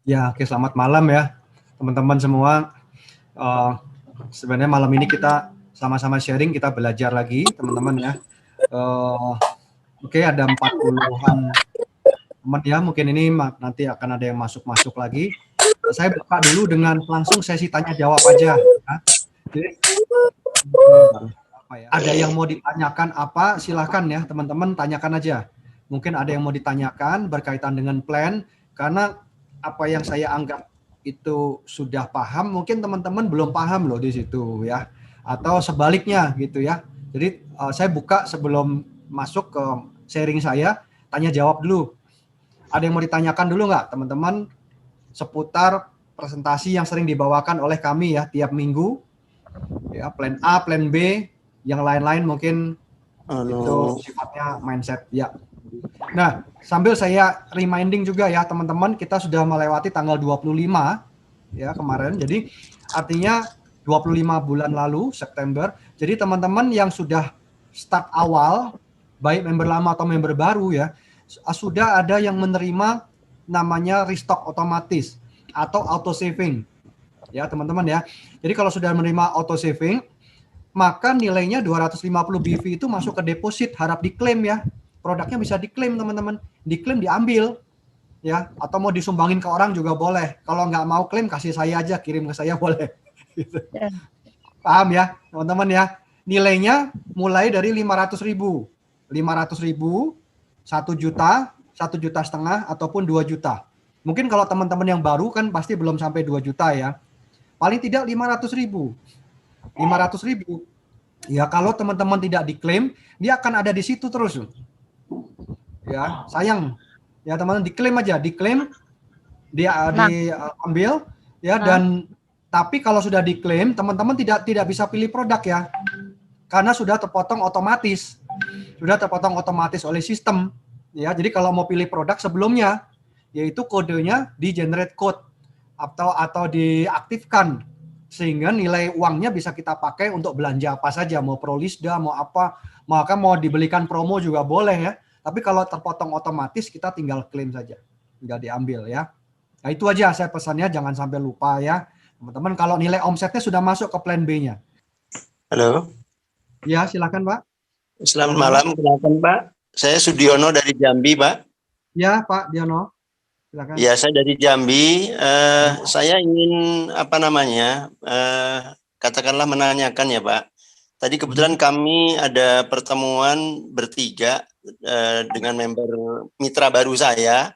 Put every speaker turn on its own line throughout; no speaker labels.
Ya, oke, selamat malam ya teman-teman semua. Eh, Sebenarnya malam ini kita sama-sama sharing, kita belajar lagi teman-teman ya. Oke, ada 40-an teman ya, mungkin ini nanti akan ada yang masuk-masuk lagi. Saya buka dulu dengan langsung sesi tanya jawab aja. Ya. Jadi, ada yang mau ditanyakan apa, silahkan ya teman-teman, tanyakan aja. Mungkin ada yang mau ditanyakan berkaitan dengan plan, karena apa yang saya anggap itu sudah paham, mungkin teman-teman belum paham loh di situ ya. Atau sebaliknya gitu ya. Jadi saya buka sebelum masuk ke sharing saya, tanya jawab dulu. Ada yang mau ditanyakan dulu nggak teman-teman seputar presentasi yang sering dibawakan oleh kami ya tiap minggu, ya plan A, plan B, yang lain-lain mungkin itu sifatnya mindset ya. Nah, sambil saya reminding juga ya teman-teman, kita sudah melewati tanggal 25 ya kemarin. Jadi artinya 25 bulan lalu September. Jadi teman-teman yang sudah start awal, baik member lama atau member baru ya, sudah ada yang menerima namanya restock otomatis atau auto saving. Ya, teman-teman ya. Jadi kalau sudah menerima auto saving, maka nilainya 250 BV itu masuk ke deposit, harap diklaim ya. Produknya bisa diklaim teman-teman, diklaim diambil ya, atau mau disumbangin ke orang juga boleh. Kalau nggak mau klaim kasih saya aja, kirim ke saya boleh. Gitu. Paham ya teman-teman ya? Nilainya mulai dari 500.000, 500.000, 1 juta, 1,5 juta ataupun 2 juta. Mungkin kalau teman-teman yang baru kan pasti belum sampai 2 juta ya. Paling tidak 500.000. 500.000. Ya kalau teman-teman tidak diklaim, dia akan ada di situ terus. Ya, sayang. Ya teman-teman diklaim aja, diklaim, dia diambil ya. Dan tapi kalau sudah diklaim, teman-teman tidak bisa pilih produk ya. Karena sudah terpotong otomatis. Sudah terpotong otomatis oleh sistem. Ya, jadi kalau mau pilih produk sebelumnya, yaitu kodenya di generate code atau diaktifkan sehingga nilai uangnya bisa kita pakai untuk belanja apa saja, mau Prolisda, mau apa, maka mau dibelikan promo juga boleh ya. Tapi kalau terpotong otomatis kita tinggal klaim saja, tinggal diambil ya. Nah itu aja saya pesannya, jangan sampai lupa ya teman-teman. Kalau nilai omsetnya sudah masuk ke plan B-nya.
Halo.
Ya silakan Pak.
Selamat malam, kenalkan Pak. Saya Sudiono dari Jambi, Pak.
Ya Pak Diono. Silakan.
Ya, saya dari Jambi. Saya ingin katakanlah menanyakan ya Pak. Tadi kebetulan kami ada pertemuan bertiga dengan member mitra baru saya.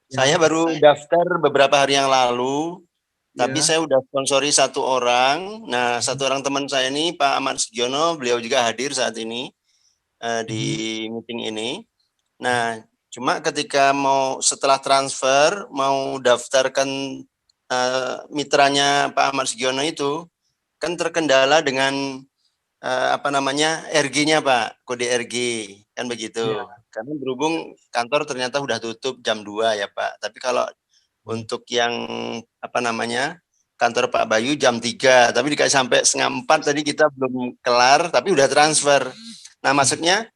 Saya baru daftar beberapa hari yang lalu, tapi saya udah sponsori 1 orang. Nah, 1 orang teman saya ini Pak Ahmad Sugiono, beliau juga hadir saat ini di meeting ini. Nah, cuma ketika setelah transfer mau daftarkan mitranya Pak Ahmad Sugiono itu kan terkendala dengan RG-nya Pak, kode RG kan begitu. Karena berhubung kantor ternyata udah tutup jam 2 ya Pak. Tapi kalau untuk yang kantor Pak Bayu jam 3, tapi dikasih sampai 3:30 tadi kita belum kelar, tapi udah transfer. Nah, maksudnya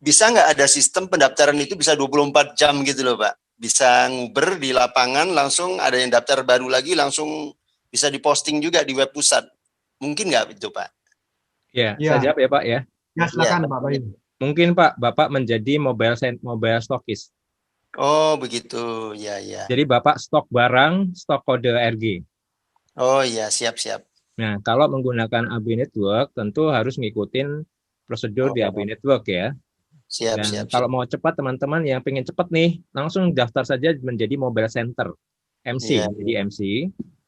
bisa nggak ada sistem pendaftaran itu bisa 24 jam gitu loh Pak? Bisa nguber di lapangan, langsung ada yang daftar baru lagi, langsung bisa diposting juga di web pusat. Mungkin nggak itu Pak?
Ya, saya jawab ya Pak ya.
Ya silakan Pak Bayu.
Mungkin Pak, Bapak menjadi mobile stockist.
Oh begitu, ya.
Jadi Bapak stok barang, stok kode RG.
Oh iya, siap.
Nah, kalau menggunakan AB Network, tentu harus ngikutin prosedur di AB Network ya.
Siap.
Kalau mau cepat, teman-teman yang pengen cepat nih, langsung daftar saja menjadi Mobile Center, MC. Jadi MC,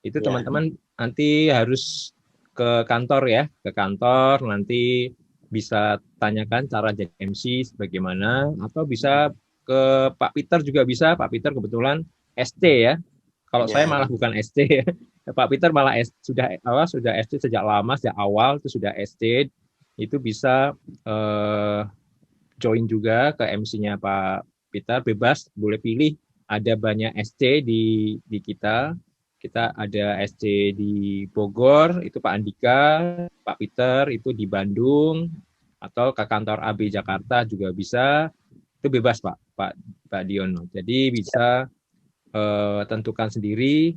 itu teman-teman nanti harus ke kantor ya, ke kantor nanti bisa tanyakan cara jadi MC bagaimana, atau bisa ke Pak Peter juga bisa. Pak Peter kebetulan ST ya. Kalau saya malah bukan ST ya. Pak Peter malah sudah ST sejak lama, sejak awal itu sudah ST. Itu bisa join juga ke MC-nya Pak Peter, bebas, boleh pilih. Ada banyak SC di kita. Kita ada SC di Bogor, itu Pak Andika, Pak Peter itu di Bandung, atau ke kantor AB Jakarta juga bisa. Itu bebas Pak Diono. Jadi bisa tentukan sendiri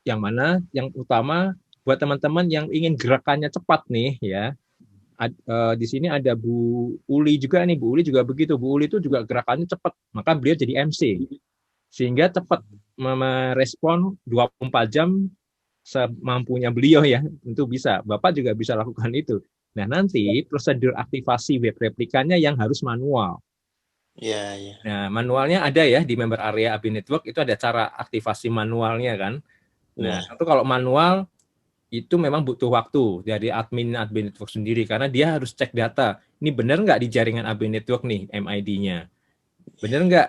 yang mana yang utama buat teman-teman yang ingin gerakannya cepat nih ya. Di sini ada Bu Uli juga nih. Bu Uli juga begitu. Bu Uli itu juga gerakannya cepat, maka beliau jadi MC sehingga cepat merespon 24 jam semampunya beliau ya. Tentu bisa. Bapak juga bisa lakukan itu. Nah, nanti prosedur aktivasi web replikanya yang harus manual.
Iya, iya.
Nah, manualnya ada ya di member area AB Network, itu ada cara aktivasi manualnya kan. Nah, itu kalau manual itu memang butuh waktu dari admin Network sendiri karena dia harus cek data. Ini benar nggak di jaringan AB Network nih MID-nya? Benar nggak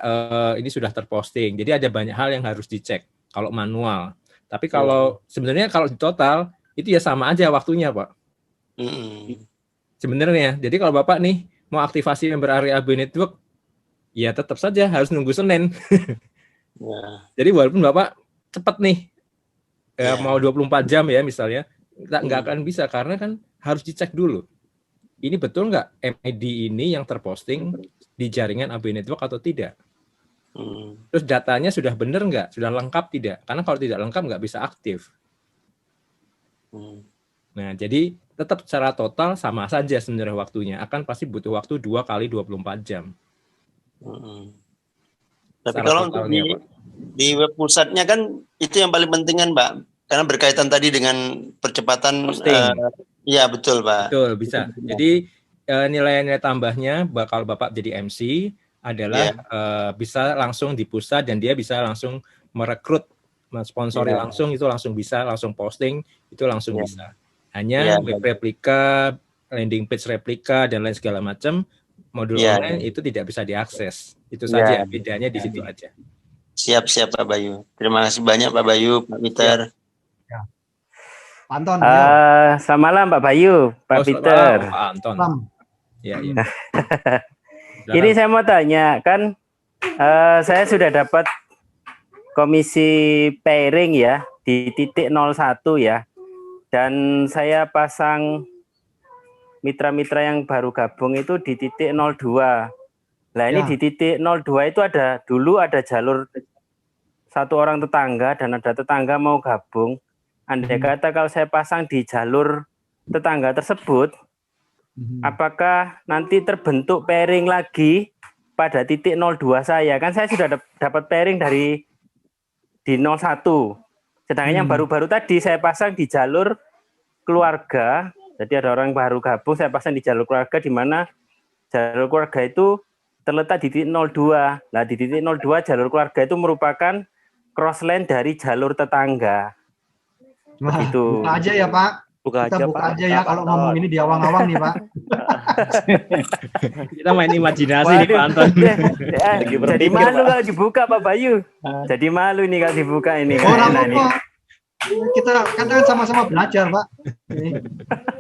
ini sudah terposting? Jadi ada banyak hal yang harus dicek kalau manual. Tapi kalau sebenarnya kalau di total itu ya sama aja waktunya, Pak. Sebenarnya. Jadi kalau Bapak nih mau aktivasi member area AB Network, ya tetap saja harus nunggu Senin. Jadi walaupun Bapak cepat nih, mau 24 jam ya misalnya, nggak akan bisa karena kan harus dicek dulu. Ini betul nggak MID ini yang terposting di jaringan AB Network atau tidak? Terus datanya sudah benar nggak? Sudah lengkap tidak? Karena kalau tidak lengkap nggak bisa aktif. Nah, jadi tetap secara total sama saja sebenarnya waktunya. Akan pasti butuh waktu 2 kali 24 jam.
Tapi kalau untuk di web pusatnya kan itu yang paling penting kan, Pak. Karena berkaitan tadi dengan percepatan iya betul, Pak.
Betul, bisa. Jadi nilai-nilai tambahnya bakal Bapak jadi MC adalah bisa langsung di pusat dan dia bisa langsung merekrut, mensponsori langsung, itu langsung bisa, langsung posting, itu langsung bisa. Hanya web replika, landing page replika, dan lain segala macam, modul online itu tidak bisa diakses. Itu saja, bedanya di situ aja.
Siap, Pak Bayu. Terima kasih banyak, Pak Bayu, Pak Peter.
Pak Anton.
Selamat malam, Pak Bayu, Pak Peter.
Pak Anton. Ya.
Ini saya mau tanya, kan saya sudah dapat komisi pairing ya di titik 01 ya, dan saya pasang mitra-mitra yang baru gabung itu di titik 02. Nah ini di titik 02 itu dulu ada jalur satu orang tetangga dan ada tetangga mau gabung. Andai kata kalau saya pasang di jalur tetangga tersebut, apakah nanti terbentuk pairing lagi pada titik 02 saya? Kan saya sudah dapat pairing di 01. Sedangkan yang baru-baru tadi saya pasang di jalur keluarga. Jadi ada orang yang baru gabung, saya pasang di jalur keluarga, di mana jalur keluarga itu terletak di titik 02. Nah di titik 02 jalur keluarga itu merupakan crossline dari jalur tetangga. Begitu.
Buka aja ya Pak. Kita buka aja ya kalau ngomong ini di awang-awang nih Pak.
Kita main imajinasi nih Pak Anton.
Jadi malu kalau dibuka Pak Bayu. Jadi malu nih kalau dibuka ini.
Kita kan sama-sama belajar Pak.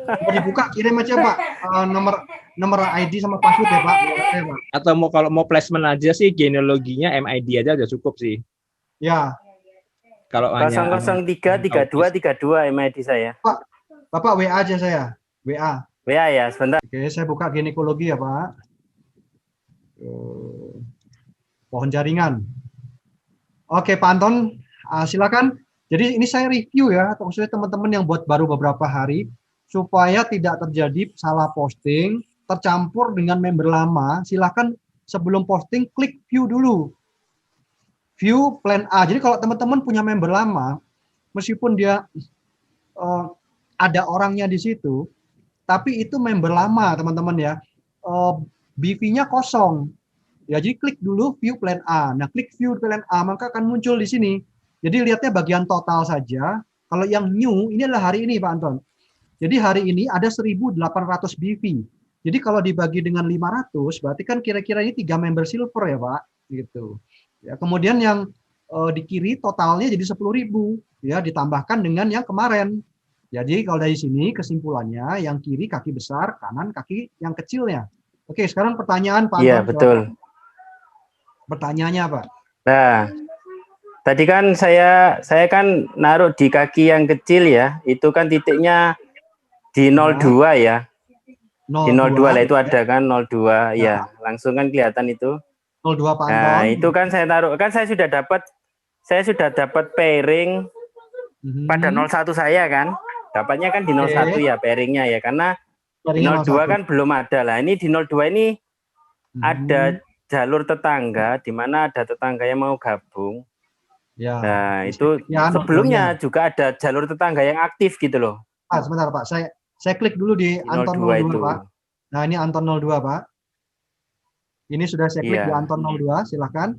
Mau dibuka kirim aja Pak nomor ID sama password ya Pak.
Atau kalau mau placement aja sih genealoginya MID aja udah cukup sih.
Ya.
Kalau 0033232 MID saya.
Pak, Bapak WA aja saya. WA
ya, sebentar.
Oke, saya buka ginekologi ya Pak. Pohon jaringan. Oke Pak Anton, silakan. Jadi ini saya review ya, maksudnya teman-teman yang buat baru beberapa hari, supaya tidak terjadi salah posting, tercampur dengan member lama, silakan sebelum posting klik view dulu. View plan A. Jadi kalau teman-teman punya member lama, meskipun dia ada orangnya di situ, tapi itu member lama teman-teman ya, BV-nya kosong. Ya jadi klik dulu view plan A. Nah klik view plan A maka akan muncul di sini. Jadi lihatnya bagian total saja. Kalau yang new ini adalah hari ini Pak Anton. Jadi hari ini ada 1.800 BV. Jadi kalau dibagi dengan 500 berarti kan kira-kira ini 3 member silver ya Pak. Gitu. Ya, kemudian yang di kiri totalnya jadi 10.000 ya ditambahkan dengan yang kemarin. Jadi kalau dari sini kesimpulannya yang kiri kaki besar, kanan kaki yang kecilnya. Oke, sekarang pertanyaan Pak Anton.
Iya, betul.
Pertanyaannya apa?
Nah, tadi kan saya kan naruh di kaki yang kecil ya, itu kan titiknya di 02 ya. 02. Di 02 lah itu ada kan 02 ya, langsung kan kelihatan itu.
02 Pak Anton.
Nah, itu kan saya taruh, kan saya sudah dapat saya sudah dapat pairing pada 01 saya kan. Dapatnya kan di 01 ya pairingnya ya, karena di 02 kan belum ada lah. Ini di 02 ini ada jalur tetangga, di mana ada tetangga yang mau gabung.
Ya.
Nah, itu
Ya,
sebelumnya juga ada jalur tetangga yang aktif gitu loh.
Pak, sebentar Pak, saya klik dulu di Anton 02
itu.
Pak. Nah, ini Anton 02 Pak. Ini sudah saya klik di Anton 02, silahkan.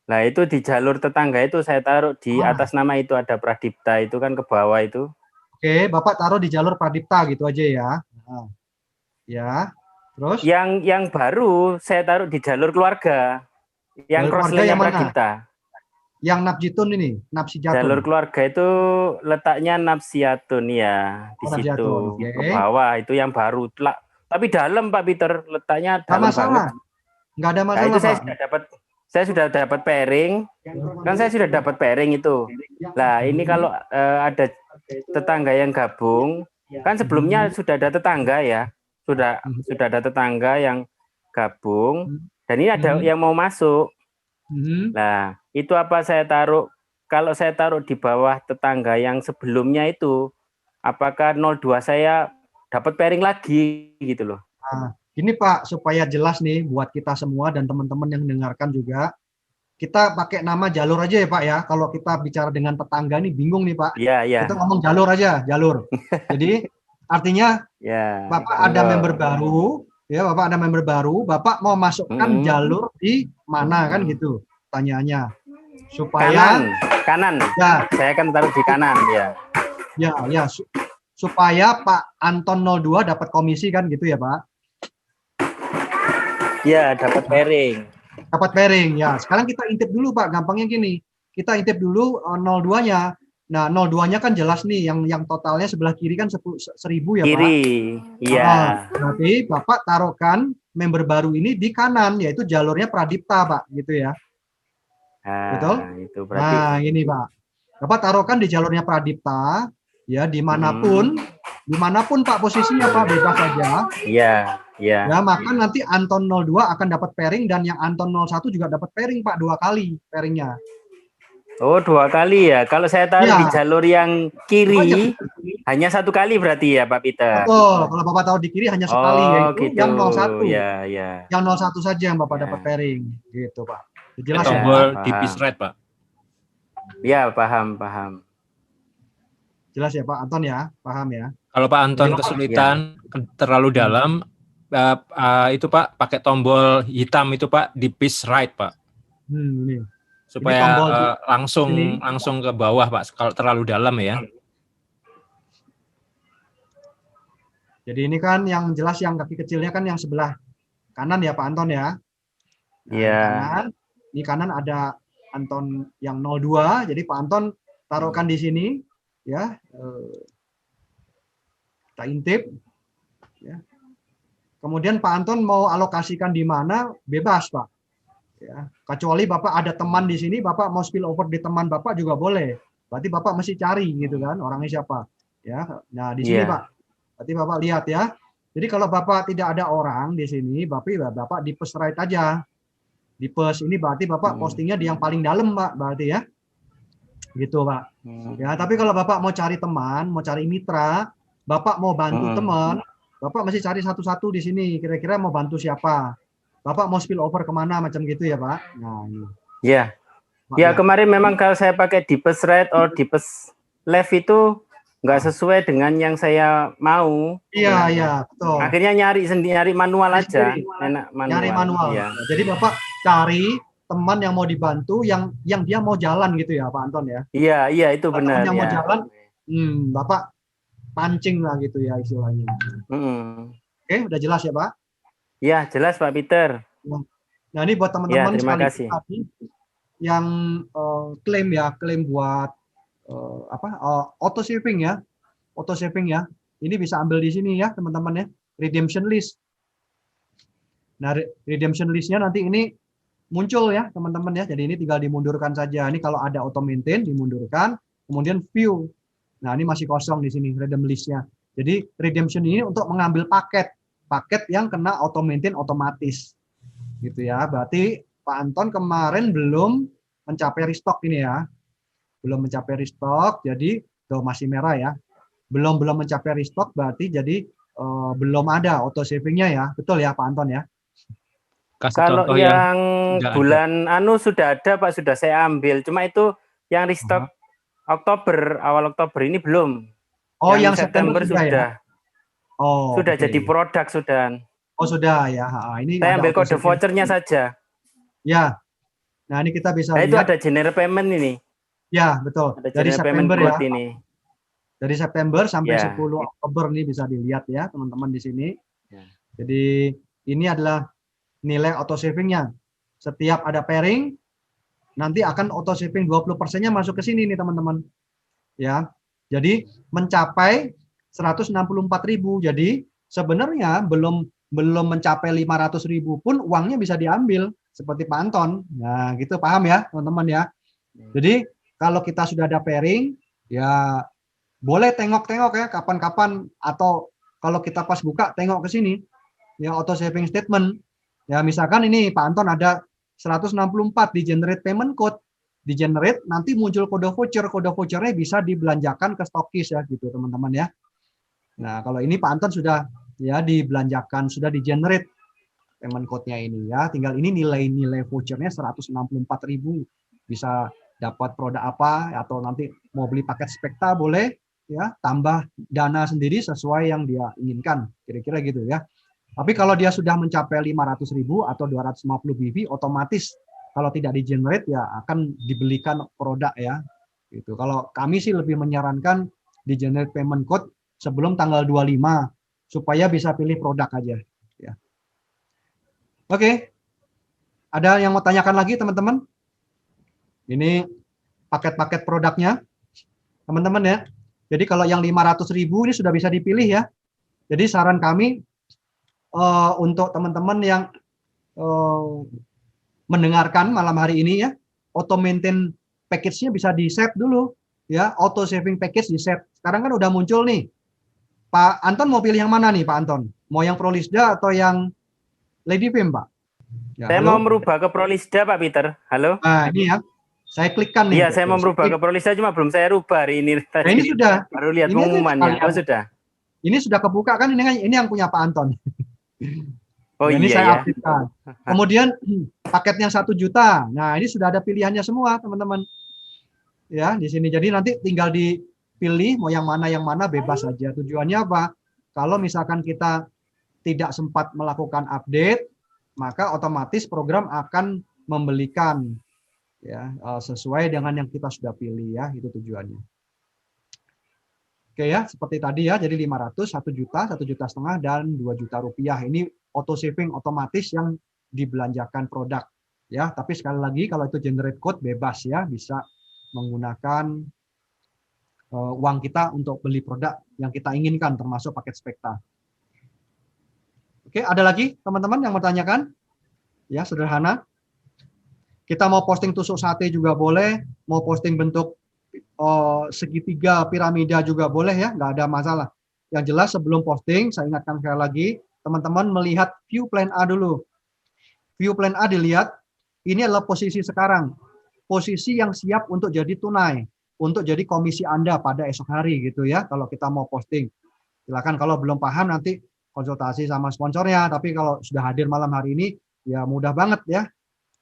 Nah, itu di jalur tetangga itu saya taruh di atas nama itu ada Pradipta, itu kan ke bawah itu.
Oke, Bapak taruh di jalur Pradipta gitu aja ya. Nah, ya, terus?
Yang baru saya taruh di jalur keluarga. Yang crossline-nya Pradipta.
Yang Napjitun ini, Napsijatun.
Jalur keluarga itu letaknya Napsiatun ya, di situ. Ke bawah itu yang baru. Tapi dalam Pak Peter, letaknya dalam banget.
Nggak ada masalah,
nah, itu
Pak.
Saya sudah dapat pairing, kan saya sudah dapat pairing itu. Nah, ini kalau ada tetangga yang gabung, kan sebelumnya sudah ada tetangga ya, sudah ada tetangga yang gabung, dan ini ada yang mau masuk. Nah, itu apa saya taruh, kalau saya taruh di bawah tetangga yang sebelumnya itu, apakah 02 saya dapat pairing lagi gitu loh.
Nah, ini Pak, supaya jelas nih buat kita semua dan teman-teman yang mendengarkan juga, kita pakai nama jalur aja ya Pak ya. Kalau kita bicara dengan tetangga nih bingung nih Pak.
Iya.
Kita ngomong jalur aja, jalur. Jadi artinya Bapak ada member baru, ya Bapak ada member baru, Bapak mau masukkan jalur di mana kan gitu pertanyaannya. Supaya
kanan. Ya, saya akan taruh di kanan ya.
Ya, supaya Pak Anton 02 dapat komisi kan gitu ya Pak.
Ya, dapat pairing.
Dapat pairing, ya. Sekarang kita intip dulu, Pak. Gampangnya gini. Kita intip dulu 02-nya. Nah, 02-nya kan jelas nih. Yang totalnya sebelah kiri kan 1.000 ya, Pak.
Kiri, iya.
Berarti Bapak taruhkan member baru ini di kanan, yaitu jalurnya Pradipta, Pak. Gitu ya. Betul?
Itu berarti.
Nah, ini, Pak. Bapak taruhkan di jalurnya Pradipta, ya, dimanapun Pak posisinya, Pak, bebas saja.
Iya.
Ya, maka nanti Anton 02 akan dapat pairing dan yang Anton 01 juga dapat pairing, Pak, 2 kali pairingnya.
Oh, 2 kali ya. Kalau saya taruh di jalur yang kiri, hanya 1 kali berarti ya, Pak Peter.
Betul. Kalau Bapak taruh di kiri hanya sekali, yaitu
gitu.
yang 01.
Ya.
Yang 01 saja yang Bapak dapat pairing. Gitu, Pak.
Jelas tombol di piece right, Pak.
Ya, paham.
Jelas ya, Pak Anton ya? Paham ya?
Kalau Pak Anton kesulitan, terlalu dalam, itu Pak pakai tombol hitam itu Pak di piece right Pak,
ini.
supaya ini langsung ke bawah Pak kalau terlalu dalam ya.
Jadi ini kan yang jelas yang kaki kecilnya kan yang sebelah kanan ya Pak Anton ya.
Iya.
Ini kanan ada Anton yang 02, jadi Pak Anton taruhkan di sini ya. Kita intip ya. Kemudian Pak Anton mau alokasikan di mana, bebas Pak. Ya, kecuali Bapak ada teman di sini, Bapak mau spill over di teman Bapak juga boleh. Berarti Bapak mesti cari gitu kan, orangnya siapa. Ya, nah di sini Pak. Berarti Bapak lihat ya. Jadi kalau Bapak tidak ada orang di sini, Bapak di post right aja. Di post ini berarti Bapak postingnya di yang paling dalam Pak, berarti ya. Gitu Pak. Ya, tapi kalau Bapak mau cari teman, mau cari mitra, Bapak mau bantu teman, Bapak mesti cari satu-satu di sini. Kira-kira mau bantu siapa? Bapak mau spill over kemana macam gitu ya Pak? Nah ini.
Ya. Ya kemarin memang kalau saya pakai deepest right or deepest left itu nggak sesuai dengan yang saya mau.
Iya betul.
Akhirnya nyari manual aja. Enak manual.
Nyari manual. Ya. Jadi Bapak cari teman yang mau dibantu, yang dia mau jalan gitu ya Pak Anton ya?
Iya itu benar.
Yang mau jalan, Bapak pancing lah gitu ya istilahnya. Oke, udah jelas ya Pak?
Ya jelas Pak Peter.
Nah ini buat teman-teman
terima kasih.
Yang klaim buat auto saving ya, ini bisa ambil di sini ya teman-teman ya, redemption list. Nah redemption listnya nanti ini muncul ya teman-teman ya, jadi ini tinggal dimundurkan saja. Ini kalau ada auto maintain dimundurkan, kemudian view. Nah ini masih kosong di sini redemption listnya. Jadi redemption ini untuk mengambil paket yang kena auto maintain otomatis, gitu ya. Berarti Pak Anton kemarin belum mencapai restock ini ya. Belum mencapai restock, jadi tuh masih merah ya. Belum mencapai restock berarti jadi belum ada auto savingnya ya. Betul ya Pak Anton ya?
Kasih
Kalau
contoh
yang
sudah ada.
bulan sudah ada Pak, sudah saya ambil. Cuma itu yang restock Oktober, awal Oktober ini belum.
Oh, yang September sudah ya? Oh,
sudah
oke.
jadi produk sudah.
Oh, sudah ya. Ini
Saya
ada
ambil
auto
kode
saving.
vouchernya saja.
Ya. Nah, ini kita bisa
Nah, itu
lihat.
ada general payment ini.
Ya, betul.
Ada
Dari
general payment
September ya.
code ini.
Dari September sampai
Ya.
10 Oktober ini bisa dilihat ya, teman-teman di sini.
Ya.
Jadi ini adalah nilai auto savingnya. Setiap ada pairing, nanti akan auto saving 20%-nya masuk ke sini nih teman-teman. Ya. Jadi mencapai 164.000. Jadi sebenarnya belum mencapai 500.000 pun uangnya bisa diambil seperti Pak Anton. Nah, gitu paham ya, teman-teman ya. Jadi kalau kita sudah ada pairing, ya boleh tengok-tengok ya kapan-kapan, atau kalau kita pas buka tengok ke sini ya auto saving statement. Ya misalkan ini Pak Anton ada 164 di generate payment code, di generate nanti muncul kode vouchernya bisa dibelanjakan ke stokis ya gitu teman-teman ya. Nah, kalau ini Pak Anton sudah ya dibelanjakan, sudah di generate payment code-nya ini ya. Tinggal ini nilai vouchernya 164.000. Bisa dapat produk apa, atau nanti mau beli paket spekta boleh ya, tambah dana sendiri sesuai yang dia inginkan, kira-kira gitu ya. Tapi kalau dia sudah mencapai 500.000 atau 250 BV, otomatis kalau tidak di generate ya akan dibelikan produk ya. Gitu. Kalau kami sih lebih menyarankan di generate payment code sebelum tanggal 25 supaya bisa pilih produk aja ya. Oke. Ada yang mau tanyakan lagi teman-teman? Ini paket-paket produknya teman-teman ya. Jadi kalau yang 500.000 ini sudah bisa dipilih ya. Jadi saran kami untuk teman-teman yang mendengarkan malam hari ini ya, auto maintain package-nya bisa di-set dulu ya, auto saving package di-set. Sekarang kan udah muncul nih. Pak Anton mau pilih yang mana nih Pak Anton? Mau yang Prolisda atau yang Lady Fame Pak? Ya,
Saya mau merubah ke Prolisda Pak Peter. Halo?
Nah ini ya, saya klikkan nih.
Iya, saya mau merubah ke Prolisda, cuma belum saya rubah hari ini.
Nah ini sudah.
Baru lihat
ini
pengumumannya. Oh sudah.
Ini sudah kebuka kan, ini yang punya Pak Anton.
Oh
nah, ini
iya
saya
ya.
aktifkan. Kemudian paketnya 1 juta. Nah ini sudah ada pilihannya semua teman-teman. Ya di sini. Jadi nanti tinggal dipilih mau yang mana bebas saja. Tujuannya apa? Kalau misalkan kita tidak sempat melakukan update, maka otomatis program akan membelikan ya sesuai dengan yang kita sudah pilih ya, itu tujuannya. Oke ya, seperti tadi ya, jadi 500, 1 juta, 1,5 juta dan 2 juta rupiah. Ini auto saving otomatis yang dibelanjakan produk ya. Tapi sekali lagi kalau itu generate code bebas ya, bisa menggunakan uang kita untuk beli produk yang kita inginkan, termasuk paket spekta. Oke, ada lagi teman-teman yang mau tanyakan? Ya, sederhana. Kita mau posting tusuk sate juga boleh, mau posting bentuk segitiga piramida juga boleh ya, nggak ada masalah. Yang jelas sebelum posting, saya ingatkan sekali lagi, teman-teman melihat view plan A dulu. View plan A dilihat, ini adalah posisi sekarang. Posisi yang siap untuk jadi tunai, untuk jadi komisi Anda pada esok hari gitu ya, kalau kita mau posting. Silakan kalau belum paham nanti konsultasi sama sponsornya, tapi kalau sudah hadir malam hari ini, ya mudah banget ya.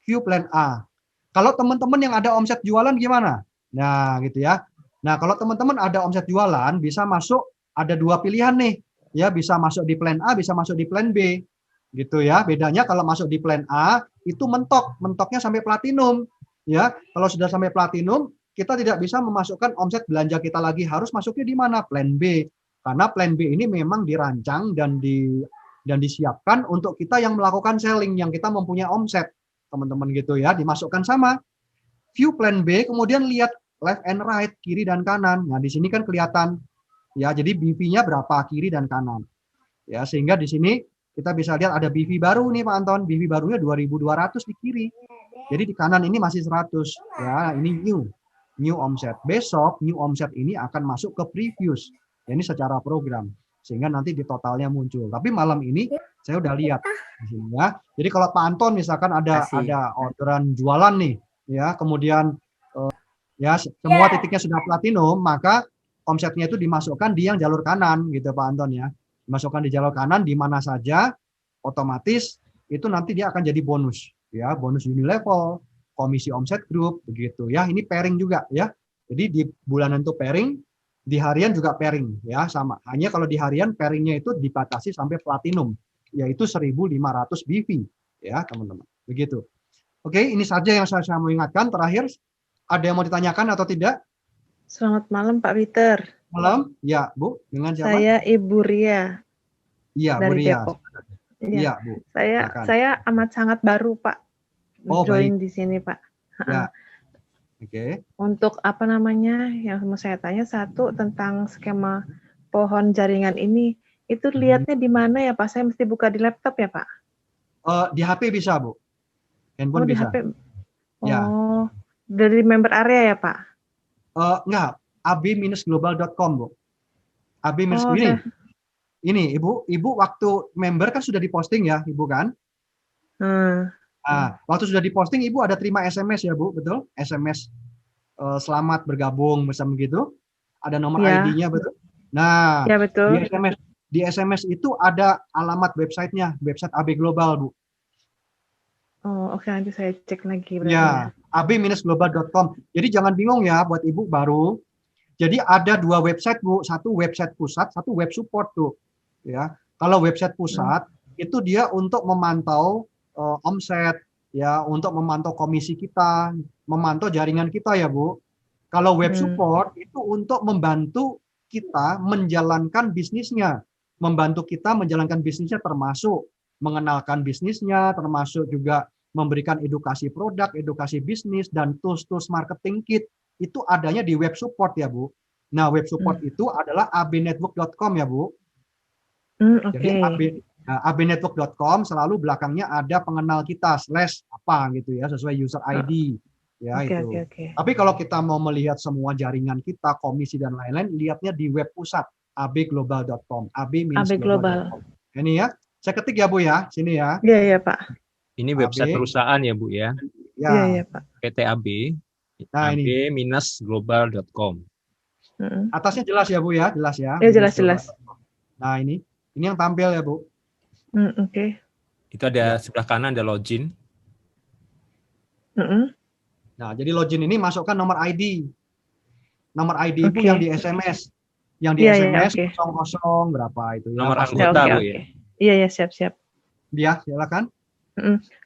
View plan A. Kalau teman-teman yang ada omset jualan gimana? Nah, gitu ya. Nah, kalau teman-teman ada omset jualan, bisa masuk, ada 2 pilihan nih. Ya, bisa masuk di plan A, bisa masuk di plan B. Gitu ya. Bedanya kalau masuk di plan A, itu mentoknya sampai platinum. Ya, kalau sudah sampai platinum, kita tidak bisa memasukkan omset belanja kita lagi. Harus masuknya di mana? Plan B. Karena plan B ini memang dirancang dan disiapkan untuk kita yang melakukan selling, yang kita mempunyai omset. Teman-teman gitu ya, dimasukkan sama view plan B, kemudian lihat left and right, kiri dan kanan. Nah, di sini kan kelihatan ya, jadi BV-nya berapa kiri dan kanan. Ya, sehingga di sini kita bisa lihat ada BV baru nih Pak Anton, BV barunya 2.200 di kiri. Jadi di kanan ini masih 100. Ya, ini new omset. Besok new omset ini akan masuk ke previous. Ya, ini secara program. Sehingga nanti di totalnya muncul. Tapi malam ini saya udah lihat di sini ya. Jadi kalau Pak Anton misalkan ada orderan jualan nih, ya, kemudian ya semua titiknya sudah platinum, maka omsetnya itu dimasukkan di yang jalur kanan gitu Pak Anton ya. Dimasukkan di jalur kanan di mana saja, otomatis itu nanti dia akan jadi bonus ya, bonus Unilevel, komisi omset grup begitu ya. Ini pairing juga ya. Jadi di bulanan itu pairing, di harian juga pairing ya sama. Hanya kalau di harian pairingnya itu dibatasi sampai platinum, yaitu 1.500 BV ya teman-teman. Begitu. Oke, ini saja yang saya mau ingatkan. Terakhir, ada yang mau ditanyakan atau tidak?
Selamat malam Pak Peter.
Malam, ya Bu. Dengan siapa?
Saya Ibu Ria
Iya, Bu
dari
Ria.
Depok.
Iya, Bu. Silakan.
Saya amat sangat baru Pak,
Oh,
join
baik.
di sini Pak.
Ya. Oke.
Untuk apa namanya yang mau saya tanya, satu tentang skema pohon jaringan ini, itu lihatnya di mana ya Pak? Saya mesti buka di laptop ya Pak?
Di HP bisa Bu. Handphone
di
bisa.
HP.
Ya.
Oh, dari member area ya Pak?
Enggak, ab-global.com Bu. AB-
Oh,
ini Ibu waktu member kan sudah diposting ya Ibu kan? Waktu sudah diposting Ibu ada terima SMS ya Bu, betul? SMS selamat bergabung bersama gitu. Ada nomor
ya.
ID-nya betul? Nah,
ya, betul.
di SMS itu ada alamat websitenya, website AB Global Bu.
Oh, oke, nanti saya cek lagi.
Ya, ab-global.com. Jadi jangan bingung ya buat Ibu baru. Jadi ada dua website Bu, satu website pusat, satu web support tuh. Ya, kalau website pusat itu dia untuk memantau omset, ya, untuk memantau komisi kita, memantau jaringan kita ya Bu. Kalau web support itu untuk membantu kita menjalankan bisnisnya, membantu kita menjalankan bisnisnya termasuk mengenalkan bisnisnya, termasuk juga memberikan edukasi produk, edukasi bisnis, dan tools-tools marketing kit, itu adanya di web support ya Bu. Nah, web support itu adalah abnetwork.com ya Bu. Jadi abnetwork.com selalu belakangnya ada pengenal kita, /apa gitu ya, sesuai user ID. Ya, itu. Tapi kalau kita mau melihat semua jaringan kita, komisi dan lain-lain, lihatnya di web pusat, abglobal.com, ab-global.com. Ini ya, saya ketik ya Bu ya, sini ya.
Iya, Pak.
Ini website perusahaan ya Bu ya.
Iya, Pak.
PT AB,
nah,
ab-global.com.
Atasnya jelas ya Bu ya, jelas ya.
Iya, jelas.
Nah, ini yang tampil ya Bu.
Oke.
Itu ada sebelah kanan ada login.
Nah, jadi login ini masukkan nomor ID. Nomor ID Ibu yang di SMS. Yang di SMS 00 berapa itu ya.
Nomor anggota Bu ya.
Iya, siap.
Dia, silakan.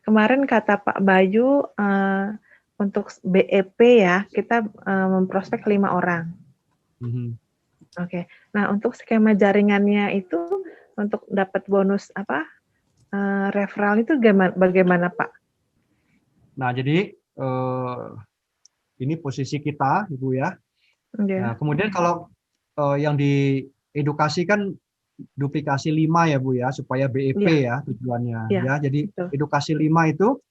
Kemarin kata Pak Bayu untuk BEP ya, kita memprospek 5 orang. Oke. Nah, untuk skema jaringannya itu untuk dapat bonus referral itu bagaimana Pak?
Nah, jadi ini posisi kita, Ibu ya. Nah, kemudian kalau yang di edukasi kan duplikasi 5 ya Bu ya, supaya BEP ya tujuannya. Ya, jadi edukasi 5 itu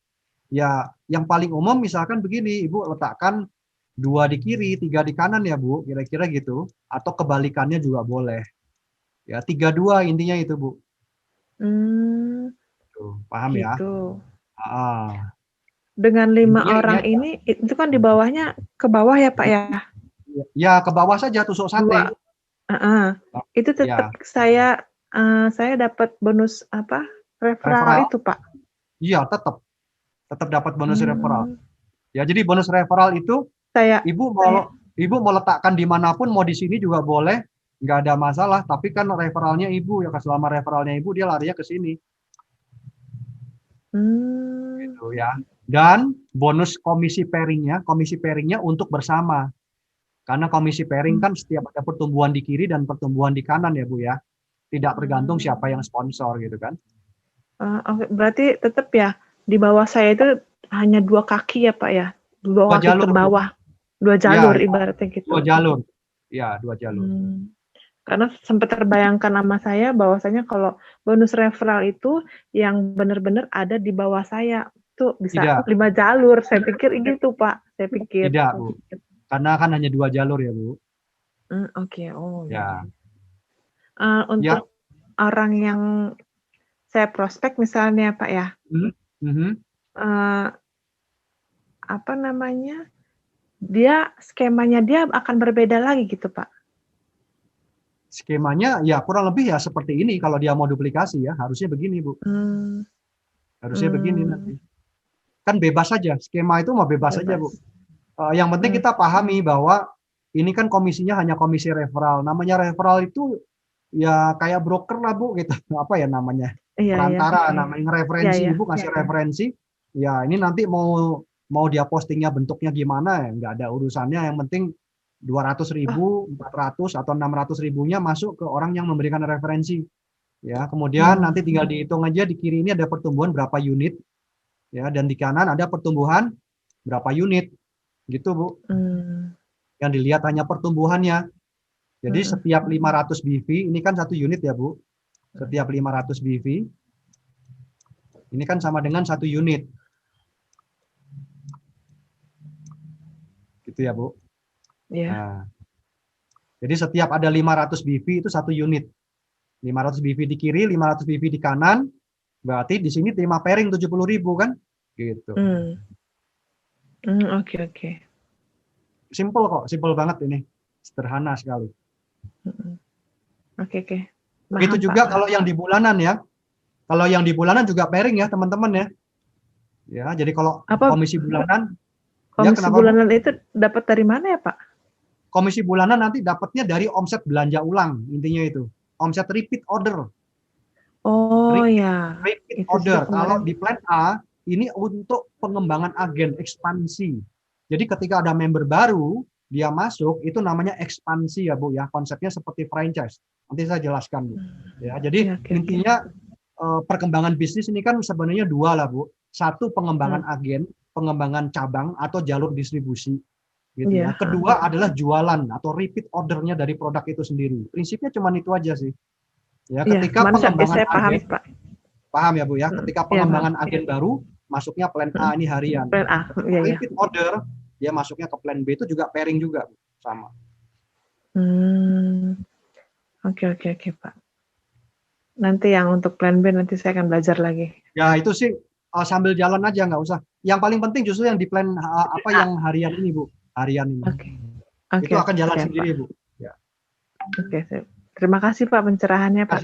ya yang paling umum misalkan begini, Ibu letakkan 2 di kiri, 3 di kanan ya Bu, kira-kira gitu. Atau kebalikannya juga boleh. Ya, 3-2 intinya itu Bu. Tuh, paham ya?
Dengan 5 orang ini, itu kan di bawahnya ke bawah ya Pak ya?
Ya, ke bawah saja tusuk sate.
Itu tetap saya dapat bonus referral itu Pak?
Iya, tetap dapat bonus referral. Ya, jadi bonus referral itu Ibu mau letakkan dimanapun, mau di sini juga boleh, nggak ada masalah. Tapi kan referralnya Ibu ya, selama referralnya Ibu dia larinya ke sini. Gitu ya. Dan bonus komisi pairingnya untuk bersama. Karena komisi pairing kan setiap ada pertumbuhan di kiri dan pertumbuhan di kanan ya Bu ya. Tidak tergantung siapa yang sponsor gitu kan.
Berarti tetap ya di bawah saya itu hanya 2 kaki ya Pak ya. 2 kaki ke bawah. 2 jalur ya, ibaratnya gitu.
2 jalur. Ya, 2 jalur.
Karena sempat terbayangkan sama saya bahwasanya kalau bonus referral itu yang benar-benar ada di bawah saya tuh bisa 5 jalur. Saya pikir gitu Pak. Saya pikir.
Tidak Bu. Karena kan hanya 2 jalur ya Bu.
Oke.
Ya.
Untuk orang yang saya prospek misalnya Pak ya. apa namanya, dia skemanya dia akan berbeda lagi gitu, Pak?
Skemanya ya kurang lebih ya seperti ini kalau dia mau duplikasi ya, harusnya begini, Bu. Harusnya begini nanti. Kan bebas saja, skema itu mau bebas saja, Bu. Yang penting kita pahami bahwa ini kan komisinya hanya komisi referral. Namanya referral itu ya kayak broker lah, Bu, gitu. Apa ya namanya? Perantara, namanya referensi, Ibu kasih referensi. Ya, ini nanti mau dia postingnya bentuknya gimana ya, nggak ada urusannya. Yang penting 200.000, 400 atau 600.000-nya masuk ke orang yang memberikan referensi. Ya, kemudian nanti tinggal dihitung aja di kiri ini ada pertumbuhan berapa unit. Ya, dan di kanan ada pertumbuhan berapa unit. Gitu, Bu. Yang dilihat hanya pertumbuhannya. Jadi setiap 500 BV, ini kan 1 unit ya, Bu. Setiap 500 BV, ini kan sama dengan 1 unit. Gitu ya, Bu. Nah, jadi setiap ada 500 BV itu 1 unit. 500 BV di kiri, 500 BV di kanan, berarti di sini terima pairing 70.000 kan? Gitu.
Oke.
Simple kok, simple banget ini. Sederhana sekali.
Oke.
Begitu juga kalau yang di bulanan ya. Kalau yang di bulanan juga pairing ya, teman-teman ya. Ya, jadi kalau komisi bulanan,
komisi bulanan itu dapat dari mana ya, Pak?
Komisi bulanan nanti dapatnya dari omset belanja ulang, intinya itu. Omset repeat order. Repeat order. Kalau di plan A, ini untuk pengembangan agen, ekspansi. Jadi ketika ada member baru, dia masuk, itu namanya ekspansi ya, Bu ya. Konsepnya seperti franchise. Nanti saya jelaskan, Bu. Ya, jadi intinya perkembangan bisnis ini kan sebenarnya 2 lah, Bu. 1 pengembangan agen, pengembangan cabang atau jalur distribusi. Gitu ya. Kedua adalah jualan atau repeat ordernya dari produk itu sendiri. Prinsipnya cuma itu aja sih. Ya, ketika pengembangan agen, paham ya, Bu ya. Ketika pengembangan agen baru, masuknya plan A ini harian.
Plan A.
Repeat order, dia masuknya ke plan B itu juga pairing juga, Bu. Sama.
Oke, Pak. Nanti yang untuk plan B nanti saya akan belajar lagi.
Ya, itu sih sambil jalan aja, nggak usah. Yang paling penting justru yang di plan yang harian ini, Bu. Harian ini. Itu akan jalan sendiri, Pak. Bu. Ya.
Oke. Terima kasih Pak pencerahannya, Pak.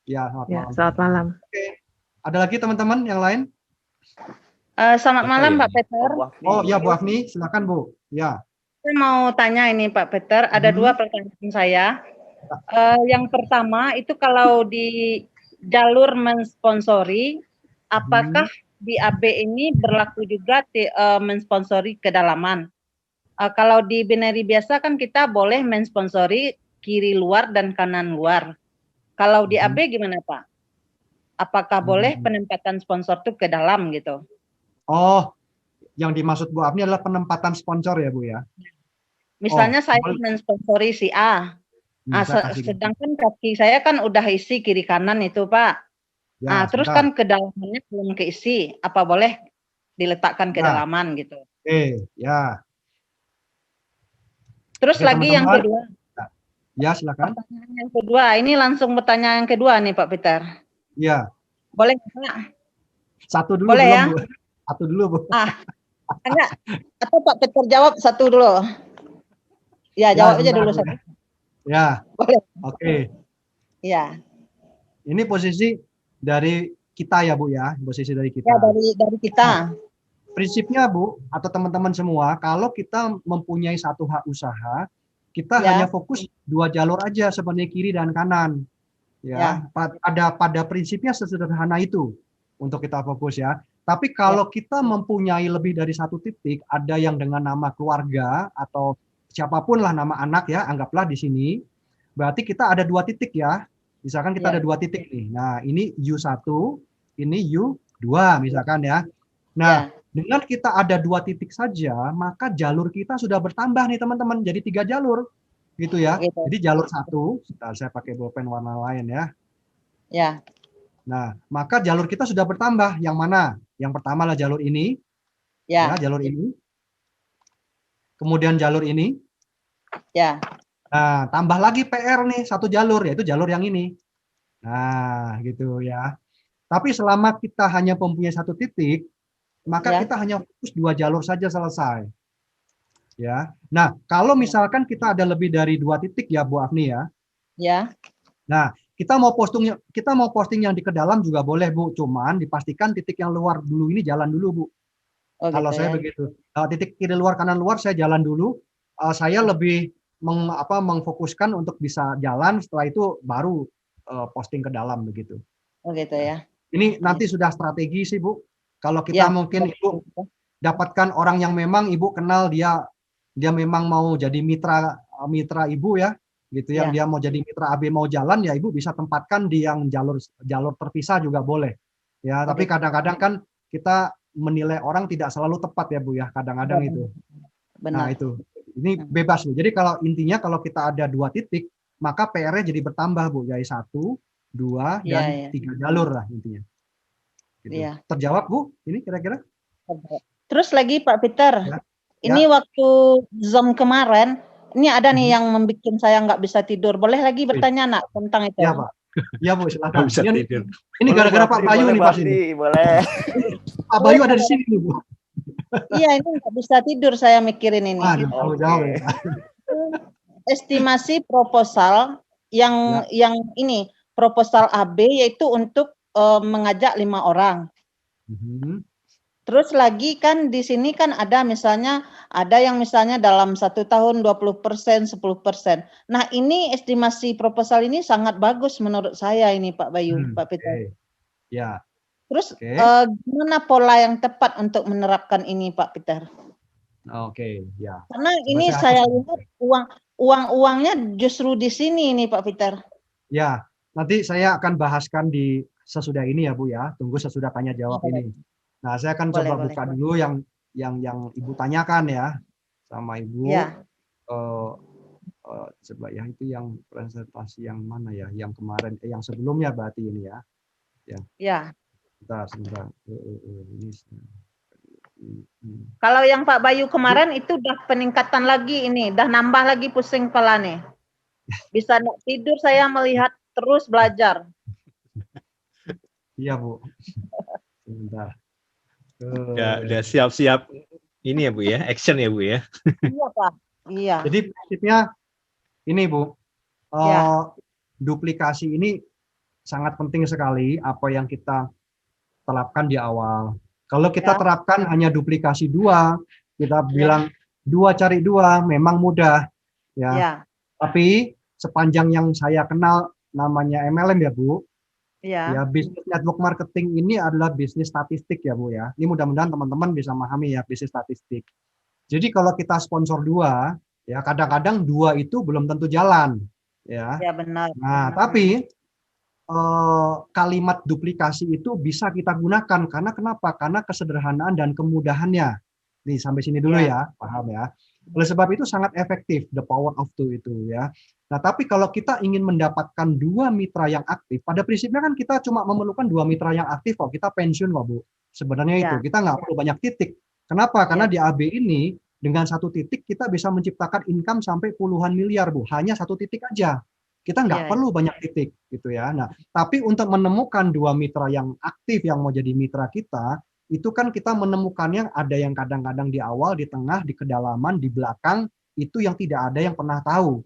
Ya,
selamat malam.
Oke. Ada lagi teman-teman yang lain?
Selamat malam, Pak Peter.
Oh ya, Bu Afni, silakan Bu. Ya.
Saya mau tanya ini Pak Peter, ada 2 pertanyaan saya. Yang pertama itu kalau di jalur mensponsori, apakah di AB ini berlaku juga mensponsori kedalaman? Kalau di binary biasa kan kita boleh mensponsori kiri luar dan kanan luar. Kalau di AB gimana Pak? Apakah boleh penempatan sponsor itu ke dalam gitu?
Oh, yang dimaksud Bu Afni adalah penempatan sponsor ya Bu ya?
Misalnya saya mensponsori si A, sedangkan kaki saya kan udah isi kiri kanan itu Pak. Ya, terus kan kedalamannya belum keisi, apa boleh diletakkan kedalaman gitu?
Ya.
Terus lagi yang kedua.
Ya, silakan.
Pertanyaan yang kedua, ini langsung pertanyaan yang kedua nih Pak Peter.
Ya.
Boleh Pak?
Satu dulu
boleh
belum,
ya?
Bu. Satu dulu, Bu.
Enggak. Atau Pak Peter jawab satu dulu. Ya, jawab aja dulu satu.
Ya.
Boleh.
Oke.
Ya.
Ini posisi dari kita ya, Bu ya. Posisi dari kita.
Ya, dari kita.
Nah, prinsipnya Bu atau teman-teman semua, kalau kita mempunyai satu hak usaha, kita hanya fokus 2 jalur aja sebenarnya kiri dan kanan. Ya. Pada prinsipnya sesederhana itu untuk kita fokus ya. Tapi kalau kita mempunyai lebih dari 1 titik, ada yang dengan nama keluarga atau siapapun lah nama anak ya, anggaplah di sini. Berarti kita ada 2 titik ya. Misalkan kita ada 2 titik nih. Nah, ini U1, ini U2 misalkan ya. Nah, dengan kita ada 2 titik saja, maka jalur kita sudah bertambah nih teman-teman, jadi 3 jalur. Gitu ya. Jadi jalur 1, saya pakai bolpen warna lain ya.
Ya.
Nah, maka jalur kita sudah bertambah. Yang mana? Yang pertama lah jalur ini. Ya, jalur ini. Kemudian jalur ini.
Ya.
Nah, tambah lagi PR nih, 1 jalur, yaitu jalur yang ini. Nah, gitu ya. Tapi selama kita hanya mempunyai 1 titik, maka kita hanya fokus 2 jalur saja selesai. Ya. Nah, kalau misalkan kita ada lebih dari 2 titik ya Bu Afni ya.
Ya.
Nah, kita mau posting yang di ke dalam juga boleh Bu, cuman dipastikan titik yang luar dulu ini jalan dulu Bu. Kalau
gitu
saya
ya.
begitu. Titik kiri luar kanan luar saya jalan dulu. Saya lebih mengfokuskan untuk bisa jalan, setelah itu baru posting ke dalam begitu.
Gitu ya.
Ini nanti sudah strategi sih Bu. Kalau kita mungkin Ibu dapatkan orang yang memang Ibu kenal, dia memang mau jadi mitra Ibu ya, gitu, yang dia mau jadi mitra AB mau jalan, ya Ibu bisa tempatkan di yang jalur terpisah juga boleh. Ya, tapi kadang-kadang kan kita menilai orang tidak selalu tepat ya Bu ya, kadang-kadang itu. Nah, itu. Ini bebas Bu. Jadi kalau intinya kalau kita ada 2 titik, maka PR-nya jadi bertambah Bu, jadi 1, 2 dan 3 jalur lah intinya. Gitu. Terjawab Bu? Ini kira-kira?
Terus lagi Pak Peter, ini waktu Zoom kemarin, ini ada nih yang membuat saya nggak bisa tidur. Boleh lagi bertanya nak tentang itu?
Iya Pak. Iya Bu, silakan.
Bisa tidur.
Ini gara-gara Pak Bayu nih Pak sini.
Boleh.
Pak Bayu ada di sini nih Bu.
Iya, ini nggak bisa tidur saya mikirin ini.
Aduh, jauh ya.
Estimasi proposal yang ini proposal AB yaitu untuk mengajak 5 orang. Terus lagi kan di sini kan ada misalnya yang misalnya dalam 1 tahun 20%, 10%. Nah, ini estimasi proposal ini sangat bagus menurut saya ini Pak Bayu, Pak Peter.
Ya.
Terus gimana pola yang tepat untuk menerapkan ini Pak Peter?
Ya.
Karena ini saya lihat uangnya justru di sini nih Pak Peter.
Ya, nanti saya akan bahaskan di sesudah ini ya Bu ya. Tunggu sesudah tanya jawab ini. Nah, saya akan coba buka dulu yang Ibu tanyakan ya sama Ibu.
Ya.
Coba ya, itu yang presentasi yang mana ya? Yang kemarin, yang sebelumnya berarti ini ya.
Ya.
Sebentar.
Kalau yang Pak Bayu kemarin itu udah peningkatan lagi ini, udah nambah lagi pusing kepala nih. Bisa nggak tidur saya melihat terus belajar.
Iya Bu. Sebentar.
Udah siap-siap ini ya Bu ya, action ya Bu ya.
Iya Pak. Iya.
Jadi prinsipnya ini Bu, duplikasi ini sangat penting sekali apa yang kita terapkan di awal. Kalau kita terapkan hanya duplikasi 2, kita bilang 2 cari 2, memang mudah ya. Tapi sepanjang yang saya kenal namanya MLM ya Bu, ya bisnis network marketing ini adalah bisnis statistik ya Bu ya. Ini mudah-mudahan teman-teman bisa memahami ya bisnis statistik. Jadi kalau kita sponsor 2, ya kadang-kadang 2 itu belum tentu jalan ya.
Ya benar.
Nah, tapi kalimat duplikasi itu bisa kita gunakan karena kenapa? Karena kesederhanaan dan kemudahannya. Nih sampai sini dulu ya, paham ya. Oleh sebab itu sangat efektif the power of 2 itu ya. Nah, tapi kalau kita ingin mendapatkan 2 mitra yang aktif, pada prinsipnya kan kita cuma memerlukan 2 mitra yang aktif kok, kita pensiun kok Bu. Sebenarnya itu, kita nggak perlu banyak titik. Kenapa? Karena di AB ini dengan 1 titik kita bisa menciptakan income sampai puluhan miliar Bu, hanya 1 titik aja. Kita nggak perlu banyak titik gitu ya. Nah, tapi untuk menemukan 2 mitra yang aktif yang mau jadi mitra kita, itu kan kita menemukannya ada yang kadang-kadang di awal, di tengah, di kedalaman, di belakang, itu yang tidak ada yang pernah tahu.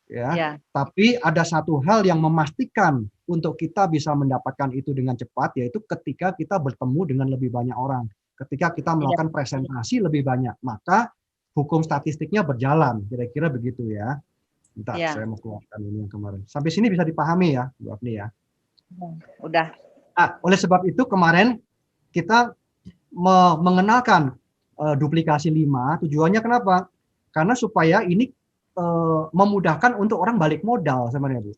Ya. Tapi ada satu hal yang memastikan untuk kita bisa mendapatkan itu dengan cepat, yaitu ketika kita bertemu dengan lebih banyak orang. Ketika kita melakukan presentasi lebih banyak, maka hukum statistiknya berjalan. Kira-kira begitu ya. Bentar, saya mau keluarkan ini yang kemarin. Sampai sini bisa dipahami ya, Bu Afni ya?
Udah.
Nah, oleh sebab itu kemarin kita mengenalkan duplikasi 5. Tujuannya kenapa? Karena supaya ini memudahkan untuk orang balik modal sebenarnya Bu.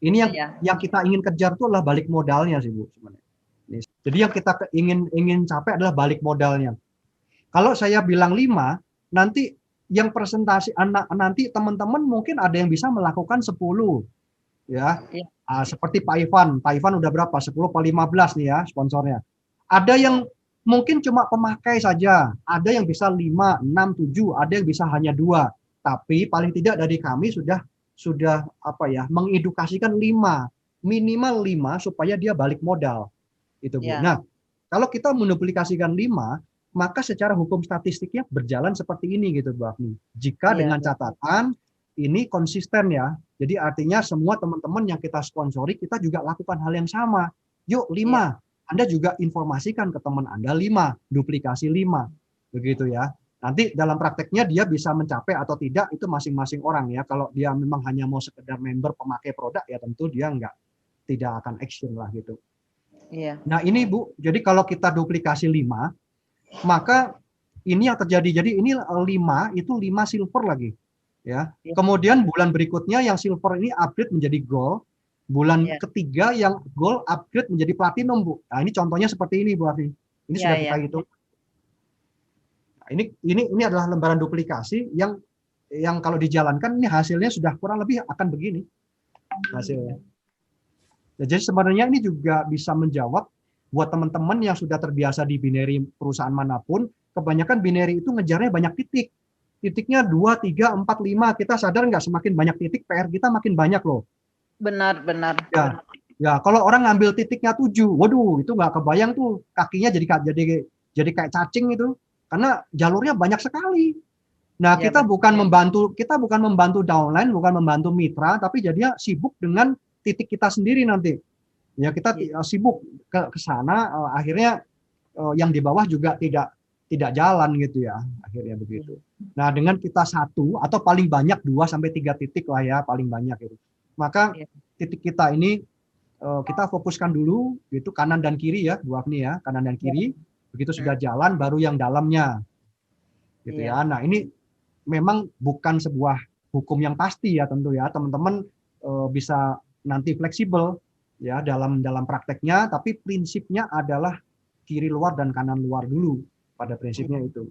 Ini yang kita ingin kejar itu adalah balik modalnya sih Bu sebenarnya. Jadi yang kita ingin capai adalah balik modalnya. Kalau saya bilang 5, nanti yang presentasi nanti teman-teman mungkin ada yang bisa melakukan 10 ya. Seperti Pak Ivan udah berapa? 10 atau 15 nih ya sponsornya. Ada yang mungkin cuma pemakai saja, ada yang bisa 5, 6, 7, ada yang bisa hanya 2. Tapi paling tidak dari kami sudah mengedukasikan 5, minimal 5 supaya dia balik modal. Itu Bu. Nah, kalau kita menduplikasikan 5, maka secara hukum statistiknya berjalan seperti ini gitu Bu Afni. Jika dengan catatan ini konsisten ya. Jadi artinya semua teman-teman yang kita sponsori, kita juga lakukan hal yang sama. Yuk 5. Anda juga informasikan ke teman Anda 5, duplikasi 5. Begitu ya. Nanti dalam prakteknya dia bisa mencapai atau tidak itu masing-masing orang ya. Kalau dia memang hanya mau sekedar member pemakai produk ya tentu dia tidak akan action lah gitu.
Iya.
Nah ini Bu, jadi kalau kita duplikasi 5, maka ini yang terjadi. Jadi ini 5 itu 5 silver lagi. Ya. Kemudian bulan berikutnya yang silver ini upgrade menjadi gold. Bulan ketiga yang gold upgrade menjadi platinum Bu. Nah ini contohnya seperti ini Bu Afi. Ini sudah kita hitung. Nah, ini adalah lembaran duplikasi yang kalau dijalankan ini hasilnya sudah kurang lebih akan begini hasilnya. Nah, jadi sebenarnya ini juga bisa menjawab buat teman-teman yang sudah terbiasa di binary perusahaan manapun. Kebanyakan binary itu ngejarnya banyak titik. Titiknya 2, 3, 4, 5. Kita sadar nggak semakin banyak titik PR kita makin banyak loh.
Benar.
Ya, kalau orang ngambil titiknya 7, waduh itu nggak kebayang tuh kakinya jadi kayak cacing itu, karena jalurnya banyak sekali. Nah kita bukan membantu downline, bukan membantu mitra, tapi jadinya sibuk dengan titik kita sendiri nanti. Ya kita sibuk ke sana, akhirnya yang di bawah juga tidak jalan gitu ya, akhirnya begitu. Nah dengan kita 1 atau paling banyak 2-3 titik lah ya paling banyak itu. Maka titik kita ini kita fokuskan dulu gitu kanan dan kiri ya Bu Afni ya, kanan dan kiri. Begitu sudah jalan baru yang dalamnya. Gitu ya. Nah, ini memang bukan sebuah hukum yang pasti ya tentu ya. Teman-teman bisa nanti fleksibel ya dalam prakteknya, tapi prinsipnya adalah kiri luar dan kanan luar dulu pada prinsipnya itu.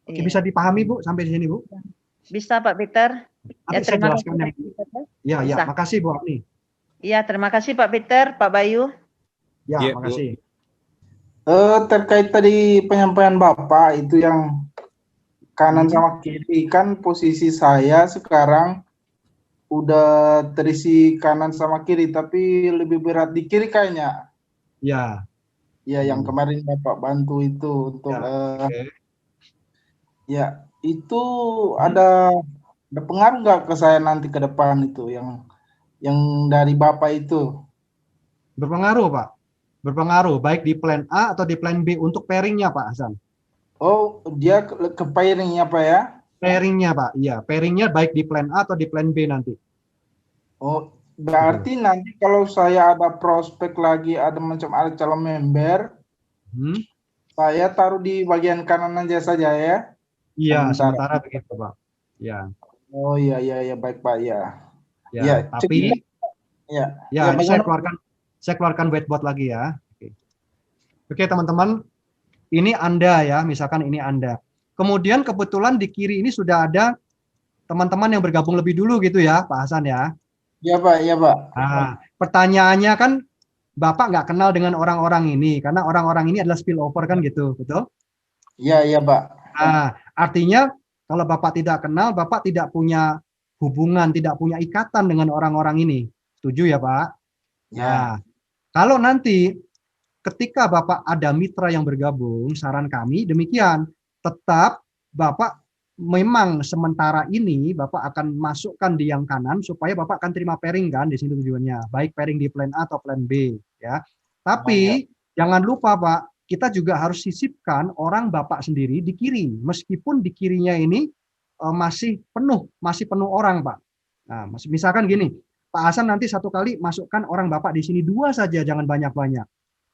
Oke, bisa dipahami Bu sampai di sini Bu?
Bisa Pak Peter.
Ya, terima kasih. Ya, makasih Bu Afni.
Iya, terima kasih Pak Peter, Pak Bayu.
Ya, makasih.
Terkait tadi penyampaian Bapak itu yang kanan sama kiri, kan posisi saya sekarang udah terisi kanan sama kiri, tapi lebih berat di kiri kayaknya.
Ya.
Ya, yang kemarin Bapak bantu itu untuk ya itu ada pengaruh nggak ke saya nanti ke depan itu yang dari Bapak itu?
Berpengaruh Pak. Berpengaruh baik di plan A atau di plan B untuk pairingnya Pak Hasan.
Oh, dia ke pairingnya Pak ya?
Pairingnya Pak, iya. Pairingnya baik di plan A atau di plan B nanti.
Oh, berarti nanti kalau saya ada prospek lagi, ada calon member, saya taruh di bagian kanan aja saja ya?
Iya, sementara begitu Pak. Ya.
Oh iya, baik Pak ya.
Ya, tapi ini saya keluarkan whiteboard lagi ya. Oke, teman-teman, ini Anda ya, misalkan ini Anda. Kemudian kebetulan di kiri ini sudah ada teman-teman yang bergabung lebih dulu gitu ya, Pak Hasan ya.
Iya Pak, iya Pak.
Nah, pertanyaannya kan Bapak nggak kenal dengan orang-orang ini, karena orang-orang ini adalah spillover kan gitu, betul?
Iya Pak.
Nah, artinya kalau Bapak tidak kenal, Bapak tidak punya hubungan, tidak punya ikatan dengan orang-orang ini. Setuju ya Pak?
Ya.
Nah, kalau nanti ketika Bapak ada mitra yang bergabung, saran kami demikian, tetap Bapak memang sementara ini Bapak akan masukkan di yang kanan supaya Bapak akan terima pairing kan di sini tujuannya, baik pairing di plan A atau plan B ya. Tapi jangan lupa Pak, kita juga harus sisipkan orang Bapak sendiri di kiri, meskipun di kirinya ini masih penuh orang Pak. Nah, misalkan gini, Pak Hasan nanti satu kali masukkan orang Bapak di sini 2 saja, jangan banyak-banyak.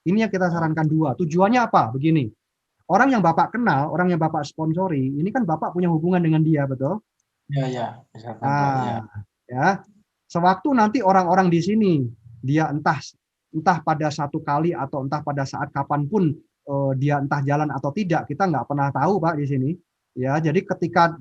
Ini yang kita sarankan 2. Tujuannya apa? Begini, orang yang Bapak kenal, orang yang Bapak sponsori, ini kan Bapak punya hubungan dengan dia, betul?
Ya.
Ya. Sewaktu nanti orang-orang di sini, dia entah pada satu kali atau entah pada saat kapanpun dia entah jalan atau tidak, kita nggak pernah tahu Pak di sini. Ya, jadi ketika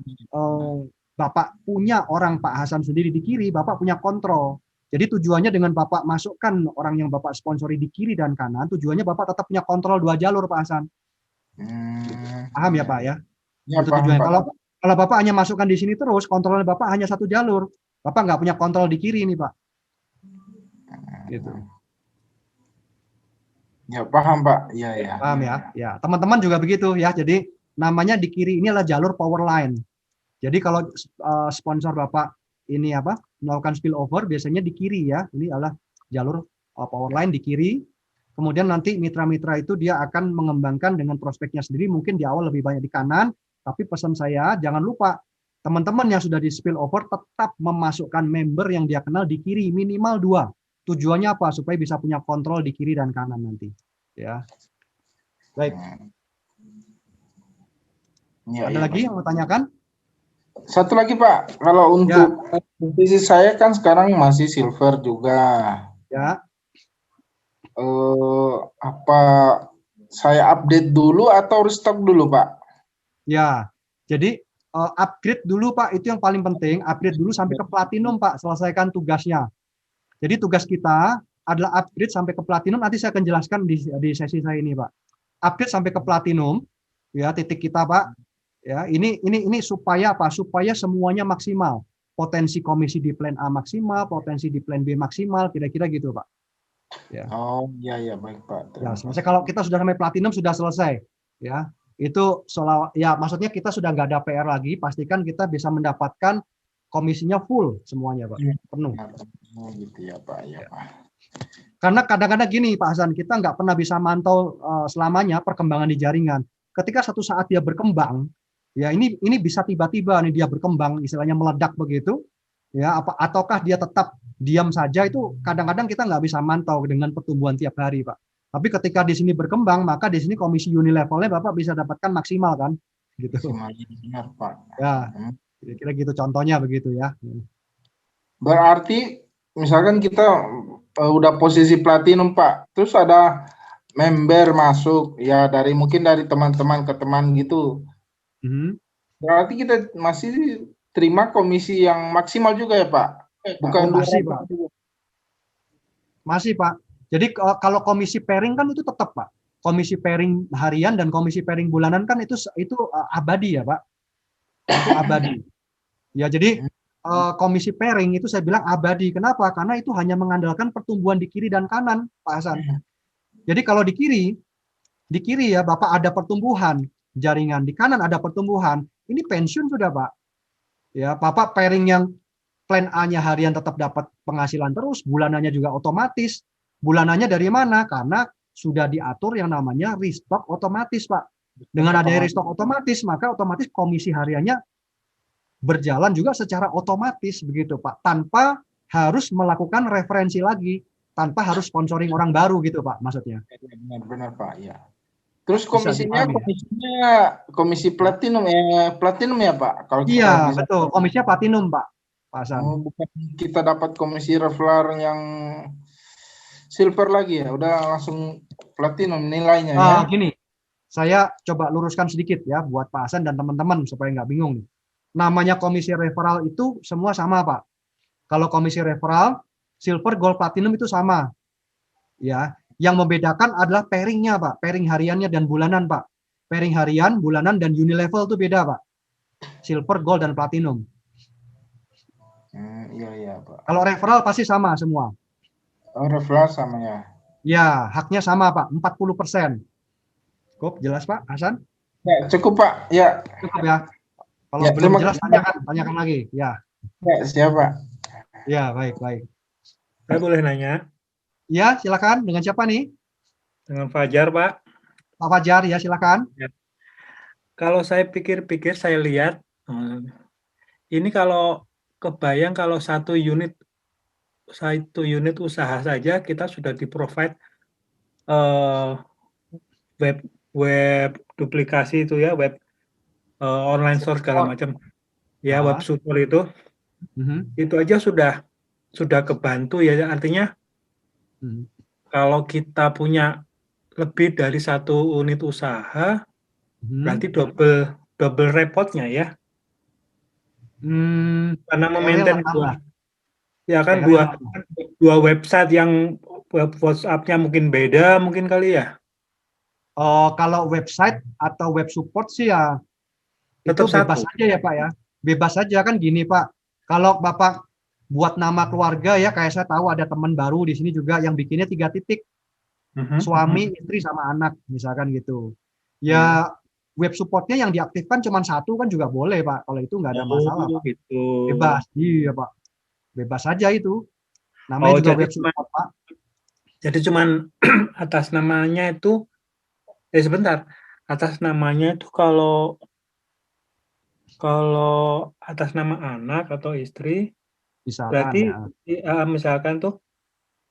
Bapak punya orang Pak Hasan sendiri di kiri, Bapak punya kontrol. Jadi tujuannya dengan Bapak masukkan orang yang Bapak sponsori di kiri dan kanan, tujuannya Bapak tetap punya kontrol 2 jalur Pak Hasan. Paham ya Pak ya?
Ya,
itu tujuannya. Kalau Bapak hanya masukkan di sini terus, kontrolnya Bapak hanya 1 jalur. Bapak nggak punya kontrol di kiri nih Pak. Gitu.
Ya paham Pak. Iya ya.
Paham ya? Ya, teman-teman juga begitu ya. Jadi namanya di kiri ini adalah jalur power line. Jadi kalau sponsor Bapak ini apa melakukan spillover biasanya di kiri ya. Ini adalah jalur power line di kiri. Kemudian nanti mitra-mitra itu dia akan mengembangkan dengan prospeknya sendiri. Mungkin di awal lebih banyak di kanan. Tapi pesan saya jangan lupa teman-teman yang sudah di spillover tetap memasukkan member yang dia kenal di kiri minimal 2. Tujuannya apa? Supaya bisa punya kontrol di kiri dan kanan nanti. Ya, baik.
Ya,
Ada lagi yang mau tanyakan?
Satu lagi Pak, kalau untuk posisi saya kan sekarang masih silver juga.
Ya.
Apa saya update dulu atau restock dulu Pak?
Ya, jadi upgrade dulu Pak, itu yang paling penting. Upgrade dulu sampai ke platinum Pak, selesaikan tugasnya. Jadi tugas kita adalah upgrade sampai ke platinum. Nanti saya akan jelaskan di sesi saya ini Pak. Upgrade sampai ke platinum, ya titik kita Pak. Ya, ini supaya apa? Supaya semuanya maksimal. Potensi komisi di plan A maksimal, potensi di plan B maksimal, kira-kira gitu Pak. Ya.
Oh iya baik Pak.
Ya, selesai. Kalau kita sudah sampai platinum sudah selesai. Ya, itu ya maksudnya kita sudah nggak ada PR lagi. Pastikan kita bisa mendapatkan komisinya full semuanya Pak, penuh.
Oh gitu ya Pak. Ya Pak.
Karena kadang-kadang gini Pak Hasan, kita nggak pernah bisa mantau selamanya perkembangan di jaringan. Ketika satu saat dia berkembang, ya ini bisa tiba-tiba nih dia berkembang, istilahnya meledak begitu, ya ataukah dia tetap diam saja, itu kadang-kadang kita nggak bisa mantau dengan pertumbuhan tiap hari Pak. Tapi ketika di sini berkembang, maka di sini komisi unilevelnya Bapak bisa dapatkan maksimal kan, gitu.
Benar Pak.
Ya, kira-kira gitu contohnya begitu ya.
Berarti misalkan kita udah posisi platinum Pak, terus ada member masuk ya mungkin dari teman-teman ke teman gitu. Berarti kita masih terima komisi yang maksimal juga ya Pak? Bukan
masih Pak. Masih Pak. Jadi kalau komisi pairing kan itu tetap Pak. Komisi pairing harian dan komisi pairing bulanan kan itu abadi ya Pak. Itu abadi. Ya jadi komisi pairing itu saya bilang abadi. Kenapa? Karena itu hanya mengandalkan pertumbuhan di kiri dan kanan, Pak Hasan. Jadi kalau di kiri ya Bapak ada pertumbuhan jaringan, di kanan ada pertumbuhan. Ini pensiun sudah Pak. Ya Bapak pairing yang plan A-nya harian tetap dapat penghasilan terus, bulanannya juga otomatis. Bulanannya dari mana? Karena sudah diatur yang namanya restock otomatis Pak. Dengan adanya restock otomatis, maka otomatis komisi hariannya berjalan juga secara otomatis begitu Pak, tanpa harus melakukan referensi lagi, tanpa harus sponsoring orang baru gitu Pak, maksudnya.
Benar Pak, ya. Terus komisinya komisi platinum ya Pak? Kalau
iya betul, komisinya platinum Pak Hasan.
Bukan kita dapat komisi referral yang silver lagi ya, udah langsung platinum nilainya ya.
Gini, saya coba luruskan sedikit ya buat Pak Hasan dan teman-teman supaya nggak bingung nih. Namanya komisi referral itu semua sama Pak. Kalau komisi referral, silver, gold, platinum itu sama. Ya, yang membedakan adalah pairingnya Pak, pairing hariannya dan bulanan Pak. Pairing harian, bulanan dan unilevel itu beda Pak. Silver, gold dan platinum.
Iya Pak.
Kalau referral pasti sama semua.
Oh, referral sama ya.
Ya, haknya sama Pak, 40%. Cukup jelas Pak Hasan?
Ya, cukup Pak. Ya.
Cukup ya. Kalau ya, belum jelas tanyakan lagi. Ya.
Ya, siapa?
Ya, baik.
Saya boleh nanya?
Ya, silakan. Dengan siapa nih?
Dengan Fajar, Pak.
Pak Fajar, ya silakan.
Ya. Kalau saya pikir-pikir, saya lihat ini kalau kebayang kalau satu unit usaha saja kita sudah di-provide web duplikasi itu ya, web online store segala macam. Ya, web support itu aja sudah kebantu ya. Artinya kalau kita punya lebih dari satu unit usaha, berarti double repotnya ya. Karena memaintain dua website yang WhatsApp-nya mungkin beda mungkin kali ya.
Kalau website atau web support sih ya
tetap
itu bebas saja ya Pak ya. Bebas saja kan gini Pak. Kalau Bapak buat nama keluarga ya, kayak saya tahu ada teman baru di sini juga yang bikinnya 3 titik. suami, istri sama anak misalkan gitu. Ya web supportnya yang diaktifkan cuma satu kan juga boleh Pak. Kalau itu nggak ada masalah Pak.
Gitu.
Bebas, iya Pak. Bebas saja itu. Namanya juga web support Pak.
Jadi cuman atas namanya itu, sebentar, atas namanya itu kalau atas nama anak atau istri,
misalkan,
berarti misalkan tuh,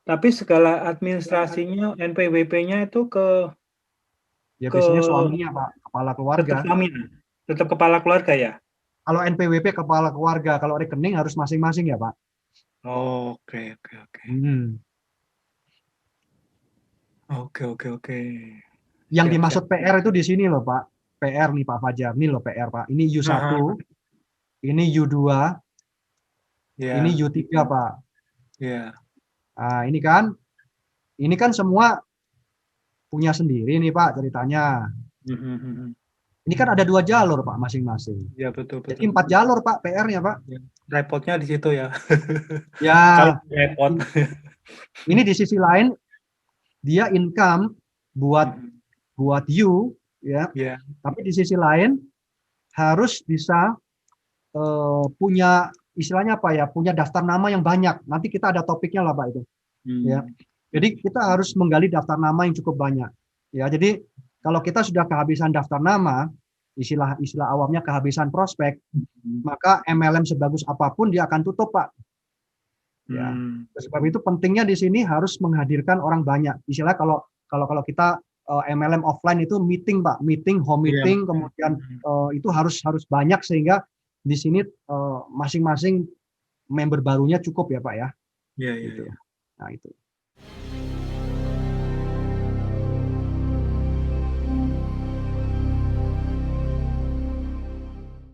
tapi segala administrasinya, NPWP-nya itu ke
biasanya suaminya Pak, kepala keluarga.
Tetap kepala keluarga ya? Kalau
NPWP kepala keluarga, kalau rekening harus masing-masing ya Pak.
Oke. Oke.
Yang dimaksud PR itu di sini loh Pak. PR nih Pak Fajar, nih loh PR Pak. Ini U1, ini U2, ini U3 Pak. Nah, ini kan semua punya sendiri nih Pak ceritanya. Ini kan ada 2 jalur Pak masing-masing.
Ya betul.
Jadi 4 jalur Pak PR-nya Pak.
Repotnya di situ ya.
Ya.
Kalau repot.
Ini di sisi lain dia income buat you ya. Tapi di sisi lain harus bisa punya istilahnya apa ya? Punya daftar nama yang banyak. Nanti kita ada topiknya lah Pak itu. Ya. Jadi kita harus menggali daftar nama yang cukup banyak. Ya, jadi kalau kita sudah kehabisan daftar nama, istilah awamnya kehabisan prospek, maka MLM sebagus apapun dia akan tutup, Pak. Ya. Sebab itu pentingnya di sini harus menghadirkan orang banyak. Istilah kalau kita MLM offline itu meeting, Pak, home meeting, kemudian itu harus banyak sehingga di sini masing-masing member barunya cukup ya, Pak ya.
Iya.
Nah, itu.